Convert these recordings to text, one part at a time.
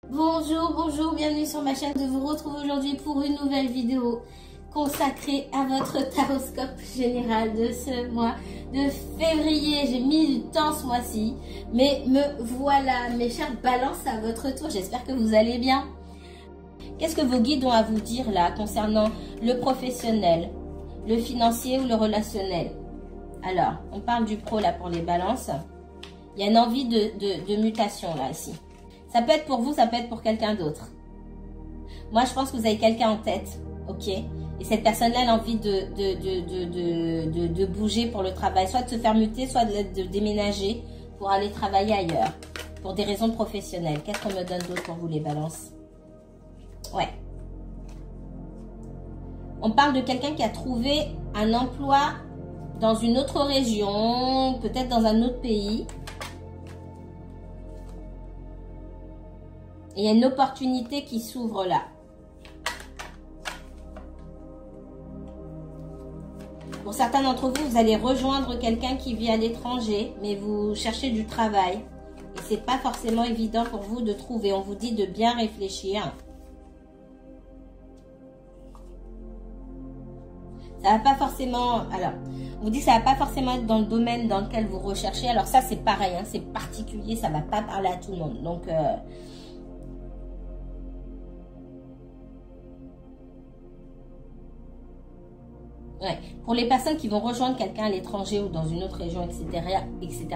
Bonjour, bonjour, bienvenue sur ma chaîne. Je vous retrouve aujourd'hui pour une nouvelle vidéo consacrée à votre taroscope général de ce mois de février. J'ai mis du temps ce mois-ci, mais me voilà, mes chers balances, à votre tour. J'espère que vous allez bien. Qu'est-ce que vos guides ont à vous dire là concernant le professionnel, le financier ou le relationnel? Alors, on parle du pro là pour les balances. Il y a une envie de mutation là ici. Ça peut être pour vous, ça peut être pour quelqu'un d'autre. Moi, je pense que vous avez quelqu'un en tête, ok? Et cette personne-là, elle a envie de bouger pour le travail, soit de se faire muter, soit de déménager pour aller travailler ailleurs, pour des raisons professionnelles. Qu'est-ce qu'on me donne d'autre pour vous, les balances? Ouais. On parle de quelqu'un qui a trouvé un emploi dans une autre région, peut-être dans un autre pays. Et il y a une opportunité qui s'ouvre là. Pour certains d'entre vous, vous allez rejoindre quelqu'un qui vit à l'étranger, mais vous cherchez du travail. Et c'est pas forcément évident pour vous de trouver. On vous dit de bien réfléchir. Ça va pas forcément... Alors, on vous dit que ça va pas forcément être dans le domaine dans lequel vous recherchez. Alors ça, c'est pareil, hein, c'est particulier, ça va pas parler à tout le monde. Donc... ouais. Pour les personnes qui vont rejoindre quelqu'un à l'étranger ou dans une autre région, etc.,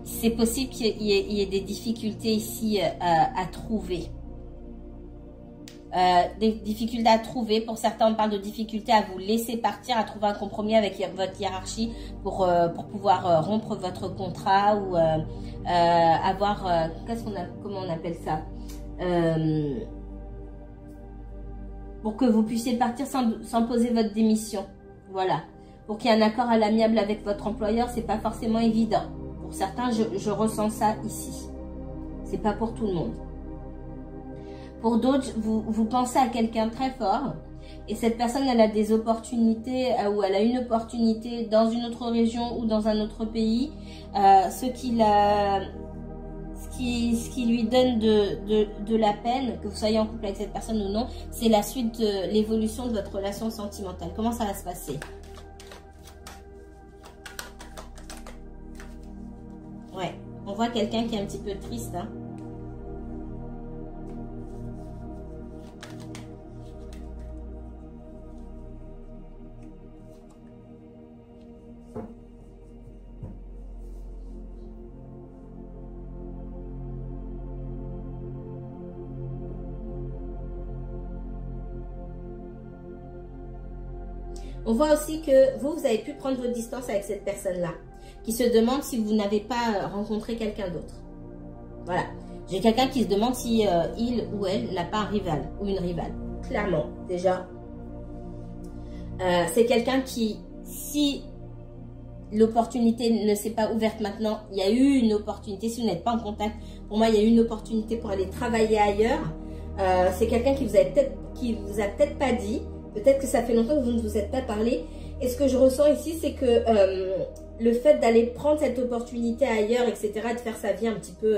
c'est possible qu'il y ait des difficultés ici à trouver. Des difficultés à trouver. Pour certains, on parle de difficultés à vous laisser partir, à trouver un compromis avec votre hiérarchie pour pouvoir rompre votre contrat ou avoir... comment on appelle ça, pour que vous puissiez partir sans poser votre démission. Voilà. Pour qu'il y ait un accord à l'amiable avec votre employeur, c'est pas forcément évident. Pour certains, je ressens ça ici. C'est pas pour tout le monde. Pour d'autres, vous pensez à quelqu'un très fort. Et cette personne, elle a des opportunités ou elle a une opportunité dans une autre région ou dans un autre pays. Ce qui lui donne de la peine, que vous soyez en couple avec cette personne ou non, c'est la suite de l'évolution de votre relation sentimentale. Comment ça va se passer? Ouais, on voit quelqu'un qui est un petit peu triste, hein. On voit aussi que vous avez pu prendre votre distance avec cette personne-là, qui se demande si vous n'avez pas rencontré quelqu'un d'autre. Voilà. J'ai quelqu'un qui se demande si il ou elle n'a pas un rival ou une rivale. Clairement, déjà. C'est quelqu'un qui, si l'opportunité ne s'est pas ouverte maintenant, il y a eu une opportunité. Si vous n'êtes pas en contact, pour moi, il y a eu une opportunité pour aller travailler ailleurs. C'est quelqu'un qui vous a peut-être pas dit. Peut-être que ça fait longtemps que vous ne vous êtes pas parlé. Et ce que je ressens ici, c'est que le fait d'aller prendre cette opportunité ailleurs, etc., de faire sa vie un petit peu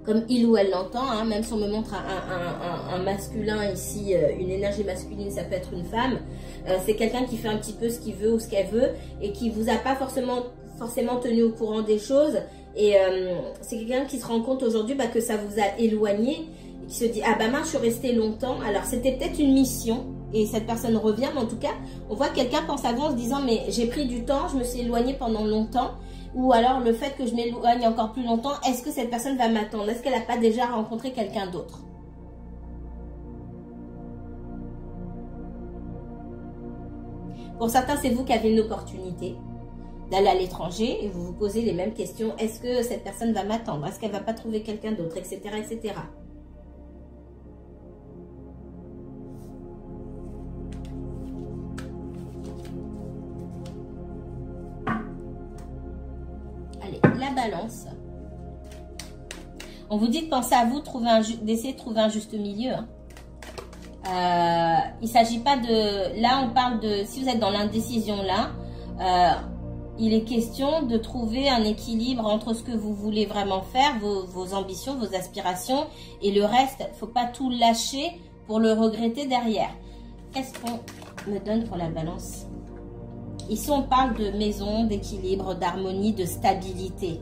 comme il ou elle l'entend, hein, même si on me montre un masculin ici, une énergie masculine, ça peut être une femme. C'est quelqu'un qui fait un petit peu ce qu'il veut ou ce qu'elle veut et qui vous a pas forcément tenu au courant des choses. Et c'est quelqu'un qui se rend compte aujourd'hui que ça vous a éloigné et qui se dit « Ah bah mince, je suis restée longtemps. » Alors c'était peut-être une mission. Et cette personne revient, mais en tout cas, on voit que quelqu'un pense à vous en se disant « Mais j'ai pris du temps, je me suis éloignée pendant longtemps. » Ou alors le fait que je m'éloigne encore plus longtemps, est-ce que cette personne va m'attendre? Est-ce qu'elle n'a pas déjà rencontré quelqu'un d'autre? Pour certains, c'est vous qui avez une opportunité d'aller à l'étranger et vous vous posez les mêmes questions. Est-ce que cette personne va m'attendre? Est-ce qu'elle ne va pas trouver quelqu'un d'autre? Etc. etc. La balance. On vous dit de penser à vous, d'essayer de trouver un juste milieu. Il ne s'agit pas de... Là, on parle de... Si vous êtes dans l'indécision là, il est question de trouver un équilibre entre ce que vous voulez vraiment faire, vos ambitions, vos aspirations, et le reste, il ne faut pas tout lâcher pour le regretter derrière. Qu'est-ce qu'on me donne pour la balance? Ici, on parle de maison, d'équilibre, d'harmonie, de stabilité.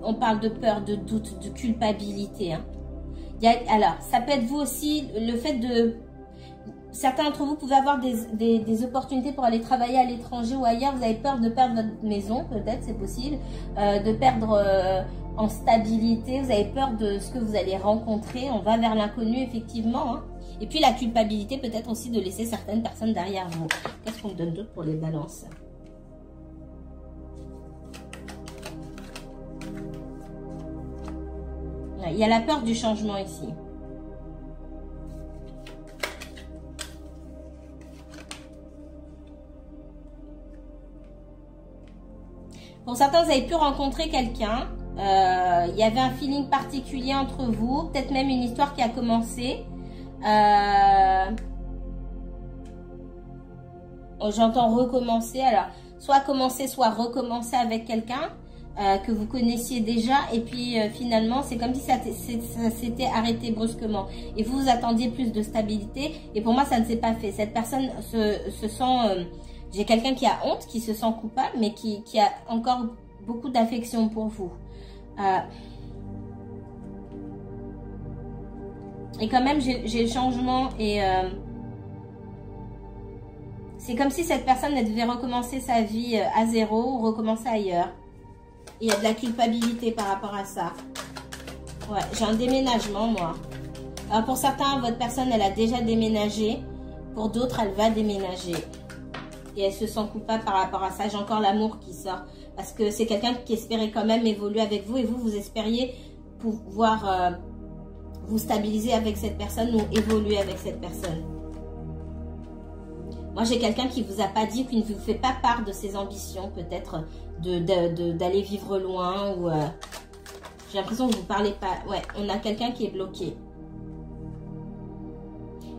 On parle de peur, de doute, de culpabilité. Hein. Alors, ça peut être vous aussi, le fait de... Certains d'entre vous pouvez avoir des opportunités pour aller travailler à l'étranger ou ailleurs. Vous avez peur de perdre votre maison, peut-être, c'est possible. De perdre en stabilité. Vous avez peur de ce que vous allez rencontrer. On va vers l'inconnu, effectivement. Hein. Et puis, la culpabilité, peut-être aussi de laisser certaines personnes derrière vous. Qu'est-ce qu'on me donne d'autre pour les balances? Il y a la peur du changement ici. Pour certains, vous avez pu rencontrer quelqu'un. Il y avait un feeling particulier entre vous. Peut-être même une histoire qui a commencé. J'entends recommencer. Alors, soit commencer, soit recommencer avec quelqu'un que vous connaissiez déjà. Et puis, finalement, c'est comme si ça s'était arrêté brusquement. Et vous, vous attendiez plus de stabilité. Et pour moi, ça ne s'est pas fait. Cette personne se sent... j'ai quelqu'un qui a honte, qui se sent coupable, mais qui a encore beaucoup d'affection pour vous. Et quand même, j'ai le changement et... c'est comme si cette personne devait recommencer sa vie à zéro ou recommencer ailleurs. Il y a de la culpabilité par rapport à ça. Ouais, j'ai un déménagement, moi. Alors, pour certains, votre personne, elle a déjà déménagé. Pour d'autres, elle va déménager. Et elle se sent coupable par rapport à ça. J'ai encore l'amour qui sort. Parce que c'est quelqu'un qui espérait quand même évoluer avec vous. Et vous, vous espériez pouvoir vous stabiliser avec cette personne ou évoluer avec cette personne. Moi, j'ai quelqu'un qui ne vous a pas dit, qui ne vous fait pas part de ses ambitions, peut-être d'aller vivre loin. Ou j'ai l'impression que vous ne parlez pas. Ouais, on a quelqu'un qui est bloqué.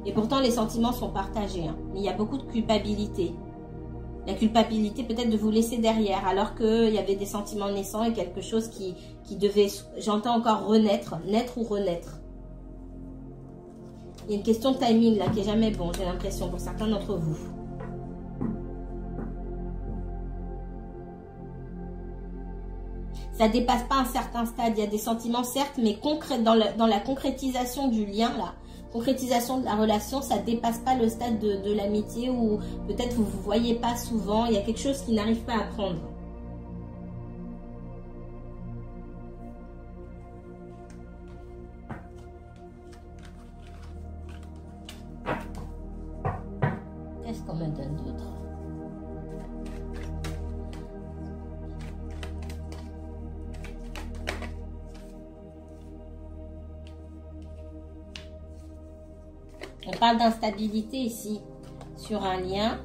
Et pourtant, les sentiments sont partagés. Hein. Mais il y a beaucoup de culpabilité. La culpabilité peut-être de vous laisser derrière, alors qu'il y avait des sentiments naissants et quelque chose qui devait, j'entends encore renaître, naître ou renaître. Il y a une question de timing là qui est jamais bon, j'ai l'impression, pour certains d'entre vous. Ça ne dépasse pas un certain stade. Il y a des sentiments, certes, mais dans la concrétisation du lien, là, concrétisation de la relation, ça ne dépasse pas le stade de l'amitié où peut-être vous ne vous voyez pas souvent. Il y a quelque chose qui n'arrive pas à prendre. Qu'est-ce qu'on me donne d'autre? On parle d'instabilité ici, sur un lien.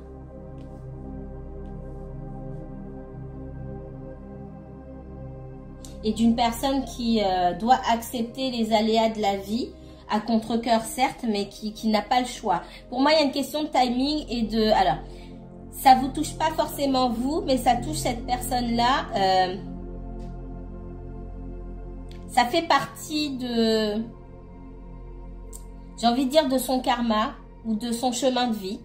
Et d'une personne qui doit accepter les aléas de la vie, à contre-cœur certes, mais qui n'a pas le choix. Pour moi, il y a une question de timing et de... Alors, ça ne vous touche pas forcément vous, mais ça touche cette personne-là. Ça fait partie de... J'ai envie de dire de son karma ou de son chemin de vie.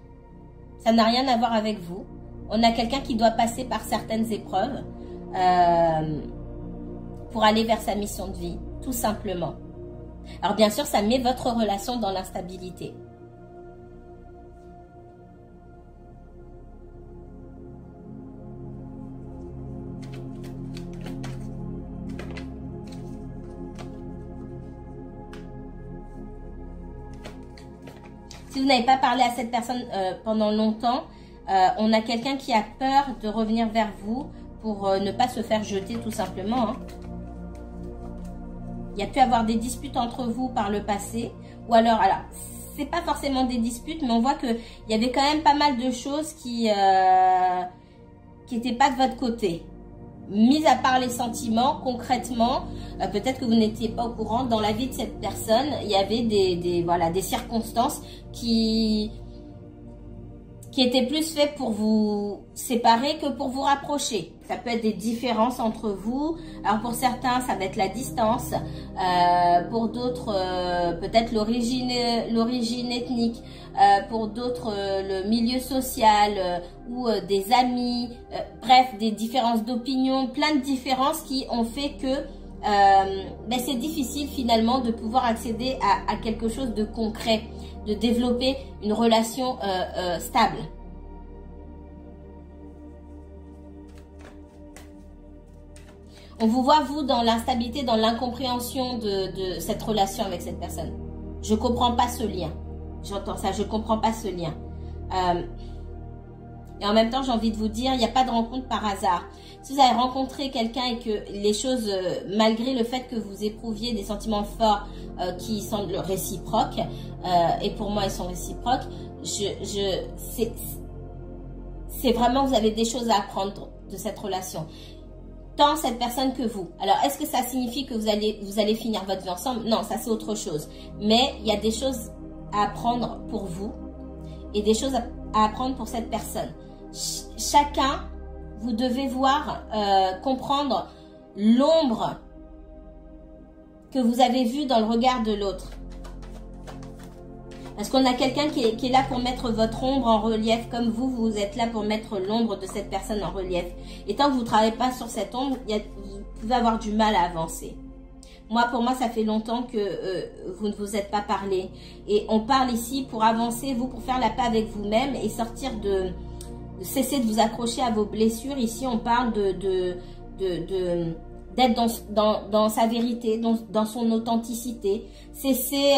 Ça n'a rien à voir avec vous. On a quelqu'un qui doit passer par certaines épreuves pour aller vers sa mission de vie, tout simplement. Alors bien sûr, ça met votre relation dans l'instabilité. Si vous n'avez pas parlé à cette personne pendant longtemps, on a quelqu'un qui a peur de revenir vers vous pour ne pas se faire jeter tout simplement. Hein. Il y a pu avoir des disputes entre vous par le passé. Ou alors c'est pas forcément des disputes, mais on voit qu'il y avait quand même pas mal de choses qui n'étaient pas de votre côté. mis à part les sentiments, concrètement, peut-être que vous n'étiez pas au courant, dans la vie de cette personne, il y avait des circonstances qui étaient plus faites pour vous séparer que pour vous rapprocher. Ça peut être des différences entre vous. Alors pour certains, ça va être la distance. Pour d'autres, peut-être l'origine ethnique. Pour d'autres, le milieu social ou des amis. Bref, des différences d'opinion, plein de différences qui ont fait que c'est difficile finalement de pouvoir accéder à quelque chose de concret, de développer une relation stable. On vous voit, vous, dans l'instabilité, dans l'incompréhension de cette relation avec cette personne. Je ne comprends pas ce lien. J'entends ça, je ne comprends pas ce lien. Et en même temps, j'ai envie de vous dire, il n'y a pas de rencontre par hasard. Si vous avez rencontré quelqu'un et que les choses, malgré le fait que vous éprouviez des sentiments forts qui semblent réciproques, et pour moi, ils sont réciproques, c'est vraiment, vous avez des choses à apprendre de cette relation. Tant cette personne que vous. Alors, est-ce que ça signifie que vous allez finir votre vie ensemble? Non, ça c'est autre chose. Mais il y a des choses à apprendre pour vous et des choses à apprendre pour cette personne. Chacun, vous devez voir, comprendre l'ombre que vous avez vue dans le regard de l'autre. Parce qu'on a quelqu'un qui est là pour mettre votre ombre en relief, comme vous êtes là pour mettre l'ombre de cette personne en relief. Et tant que vous ne travaillez pas sur cette ombre, vous pouvez avoir du mal à avancer. Pour moi, ça fait longtemps que vous ne vous êtes pas parlé. Et on parle ici pour avancer, pour faire la paix avec vous-même et sortir de cesser de vous accrocher à vos blessures. Ici, on parle d'être dans sa vérité, dans son authenticité. Cesser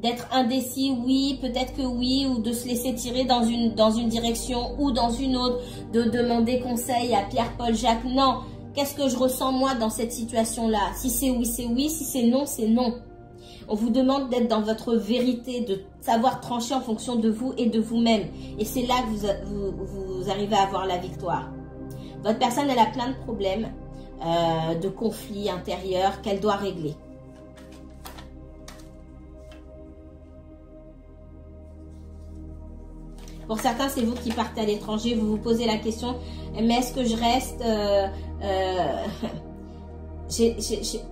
d'être indécis, oui, peut-être que oui, ou de se laisser tirer dans une direction ou dans une autre, de demander conseil à Pierre, Paul, Jacques. Non, qu'est-ce que je ressens moi dans cette situation-là? Si c'est oui, c'est oui, si c'est non, c'est non. On vous demande d'être dans votre vérité, de savoir trancher en fonction de vous et de vous-même. Et c'est là que vous arrivez à avoir la victoire. Votre personne, elle a plein de problèmes, de conflits intérieurs qu'elle doit régler. Pour certains, c'est vous qui partez à l'étranger, vous vous posez la question, mais est-ce que je reste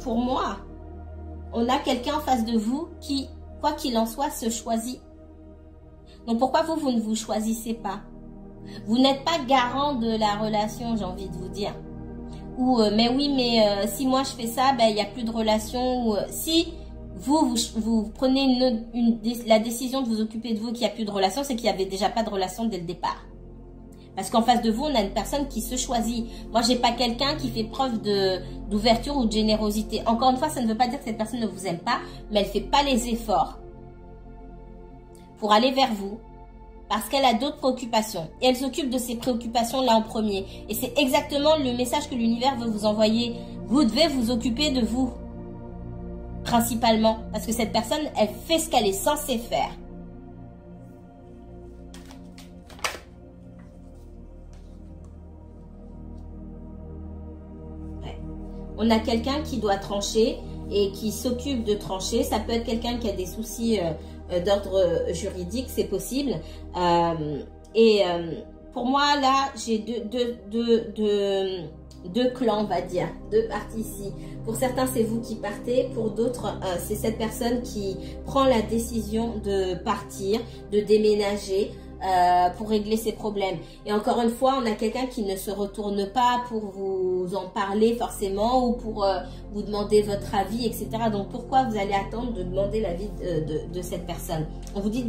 pour moi, on a quelqu'un en face de vous qui, quoi qu'il en soit, se choisit. Donc pourquoi vous ne vous choisissez pas? Vous n'êtes pas garant de la relation, j'ai envie de vous dire. Ou, mais oui, mais si moi je fais ça, il n'y a plus de relation. Ou, si vous prenez la décision de vous occuper de vous, qu'il n'y a plus de relation, c'est qu'il n'y avait déjà pas de relation dès le départ. Parce qu'en face de vous, on a une personne qui se choisit. Moi, j'ai pas quelqu'un qui fait preuve d'ouverture ou de générosité. Encore une fois, ça ne veut pas dire que cette personne ne vous aime pas, mais elle fait pas les efforts pour aller vers vous parce qu'elle a d'autres préoccupations. Et elle s'occupe de ces préoccupations-là en premier. Et c'est exactement le message que l'univers veut vous envoyer. Vous devez vous occuper de vous, principalement. Parce que cette personne, elle fait ce qu'elle est censée faire. On a quelqu'un qui doit trancher et qui s'occupe de trancher. Ça peut être quelqu'un qui a des soucis d'ordre juridique, c'est possible. Pour moi, là, j'ai deux clans, on va dire, deux parties ici. Pour certains, c'est vous qui partez. Pour d'autres, c'est cette personne qui prend la décision de partir, de déménager, pour régler ses problèmes. Et encore une fois, on a quelqu'un qui ne se retourne pas pour vous en parler forcément ou pour vous demander votre avis, etc. Donc pourquoi vous allez attendre de demander l'avis de cette personne? On vous dit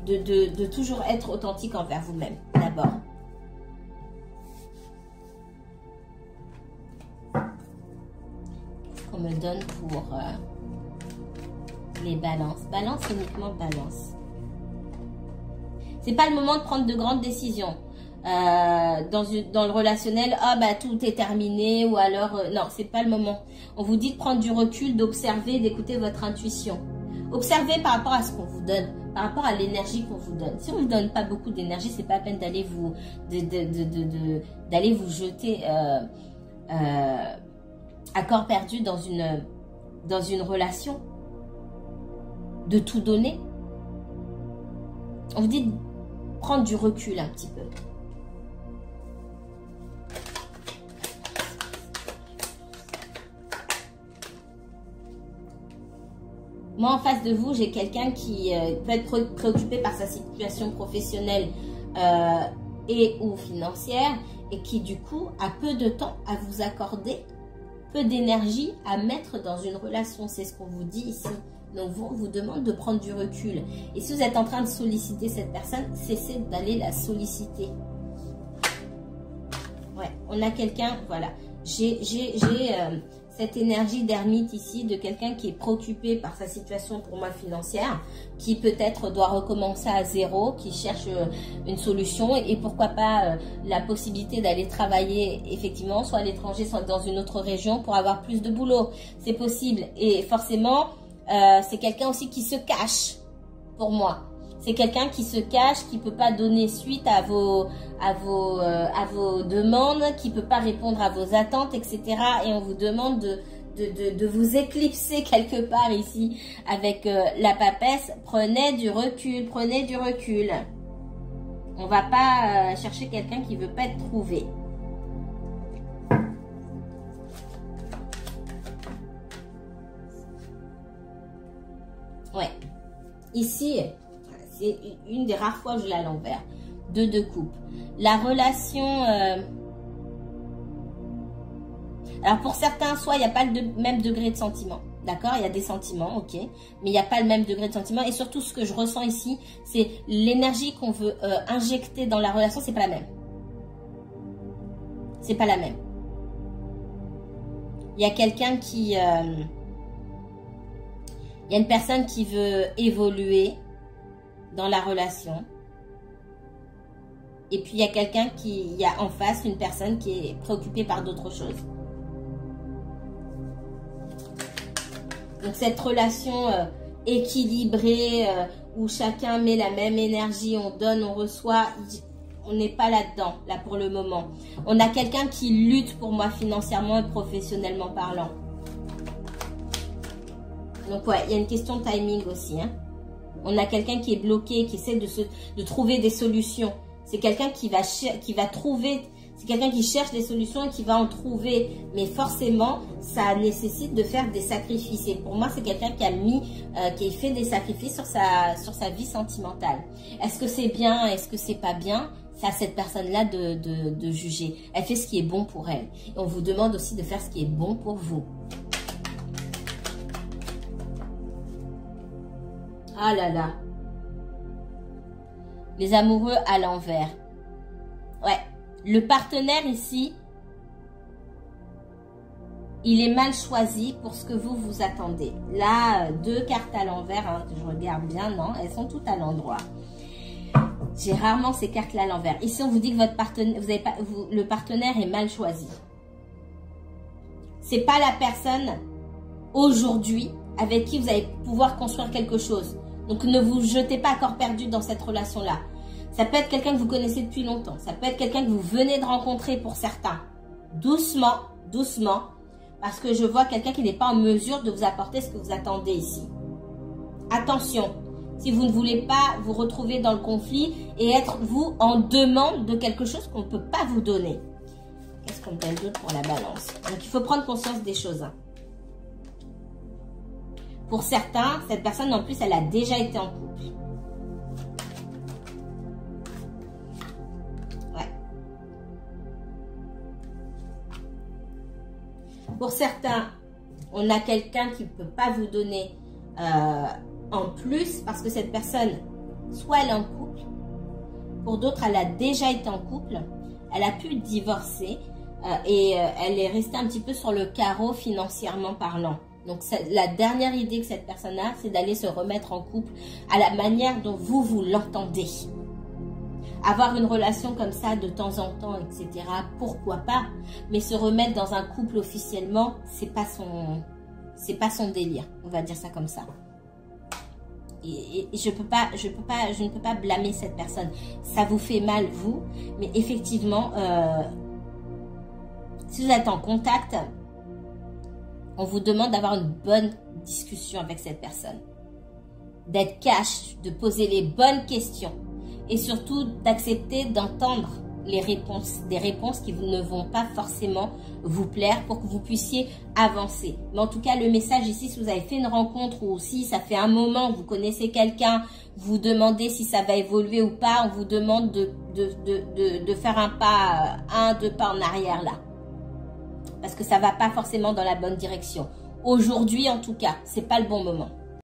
de toujours être authentique envers vous-même d'abord. Qu'est-ce qu'on me donne pour les balances? Balance, uniquement balance. C'est pas le moment de prendre de grandes décisions dans le relationnel. Ah bah tout est terminé ou alors non, c'est pas le moment. On vous dit de prendre du recul, d'observer, d'écouter votre intuition. Observez par rapport à ce qu'on vous donne, par rapport à l'énergie qu'on vous donne. Si on vous donne pas beaucoup d'énergie, c'est pas la peine d'aller d'aller vous jeter à corps perdu dans une relation, de tout donner. On vous dit de prendre du recul un petit peu. Moi, en face de vous, j'ai quelqu'un qui peut être préoccupé par sa situation professionnelle et ou financière et qui, du coup, a peu de temps à vous accorder, peu d'énergie à mettre dans une relation. C'est ce qu'on vous dit ici. Donc, on vous demande de prendre du recul. Et si vous êtes en train de solliciter cette personne, cessez d'aller la solliciter. Ouais, on a quelqu'un, voilà. J'ai cette énergie d'ermite ici, de quelqu'un qui est préoccupé par sa situation pour moi financière, qui peut-être doit recommencer à zéro, qui cherche une solution et pourquoi pas la possibilité d'aller travailler effectivement, soit à l'étranger, soit dans une autre région pour avoir plus de boulot. C'est possible et forcément, c'est quelqu'un aussi qui se cache pour moi. C'est quelqu'un qui se cache, qui peut pas donner suite à vos demandes, qui peut pas répondre à vos attentes, etc. Et on vous demande de vous éclipser quelque part ici avec la papesse. Prenez du recul, prenez du recul. On va pas chercher quelqu'un qui veut pas être trouvé. Ouais. Ici, c'est une des rares fois où je l'ai à l'envers. De coupe. La relation... Alors pour certains, soit il n'y a pas le même degré de sentiment. D'accord? Il y a des sentiments, ok. Mais il n'y a pas le même degré de sentiment. Et surtout, ce que je ressens ici, c'est l'énergie qu'on veut injecter dans la relation, c'est pas la même. C'est pas la même. Il y a quelqu'un qui... il y a une personne qui veut évoluer dans la relation. Et puis, il y a quelqu'un il y a en face une personne qui est préoccupée par d'autres choses. Donc, cette relation équilibrée, où chacun met la même énergie, on donne, on reçoit, on n'est pas là-dedans, là pour le moment. On a quelqu'un qui lutte pour moi financièrement et professionnellement parlant. Donc, ouais, il y a une question de timing aussi, hein. On a quelqu'un qui est bloqué, qui essaie de trouver des solutions. C'est quelqu'un qui va trouver, c'est quelqu'un qui cherche des solutions et qui va en trouver. Mais forcément, ça nécessite de faire des sacrifices. Et pour moi, c'est quelqu'un qui a fait des sacrifices sur sa vie sentimentale. Est-ce que c'est bien? Est-ce que c'est pas bien? C'est à cette personne-là de juger. Elle fait ce qui est bon pour elle. Et on vous demande aussi de faire ce qui est bon pour vous. Ah là là. Les amoureux à l'envers. Ouais. Le partenaire ici, il est mal choisi pour ce que vous attendez. Là, 2 cartes à l'envers. Hein, je regarde bien, non, elles sont toutes à l'endroit. J'ai rarement ces cartes-là à l'envers. Ici, on vous dit que votre partenaire, le partenaire est mal choisi. C'est pas la personne aujourd'hui avec qui vous allez pouvoir construire quelque chose. Donc, ne vous jetez pas à corps perdu dans cette relation-là. Ça peut être quelqu'un que vous connaissez depuis longtemps. Ça peut être quelqu'un que vous venez de rencontrer pour certains. Doucement, doucement. Parce que je vois quelqu'un qui n'est pas en mesure de vous apporter ce que vous attendez ici. Attention. Si vous ne voulez pas vous retrouver dans le conflit et être, vous, en demande de quelque chose qu'on ne peut pas vous donner. Qu'est-ce qu'on donne d'autre pour la balance? Donc, il faut prendre conscience des choses. Pour certains, cette personne, en plus, elle a déjà été en couple. Ouais. Pour certains, on a quelqu'un qui ne peut pas vous donner en plus parce que cette personne, soit elle est en couple. Pour d'autres, elle a déjà été en couple. Elle a pu divorcer et elle est restée un petit peu sur le carreau financièrement parlant. Donc, la dernière idée que cette personne a, c'est d'aller se remettre en couple à la manière dont vous l'entendez. Avoir une relation comme ça de temps en temps, etc., pourquoi pas. Mais se remettre dans un couple officiellement, c'est pas son délire. On va dire ça comme ça. Et je ne peux pas blâmer cette personne. Ça vous fait mal, vous. Mais effectivement, Si vous êtes en contact, on vous demande d'avoir une bonne discussion avec cette personne. D'être cash, de poser les bonnes questions. Et surtout d'accepter d'entendre les réponses, des réponses qui ne vont pas forcément vous plaire pour que vous puissiez avancer. Mais en tout cas, le message ici, si vous avez fait une rencontre ou si ça fait un moment que vous connaissez quelqu'un, vous demandez si ça va évoluer ou pas, on vous demande de faire un pas, deux pas en arrière là. Parce que ça ne va pas forcément dans la bonne direction. Aujourd'hui, en tout cas, c'est pas le bon moment.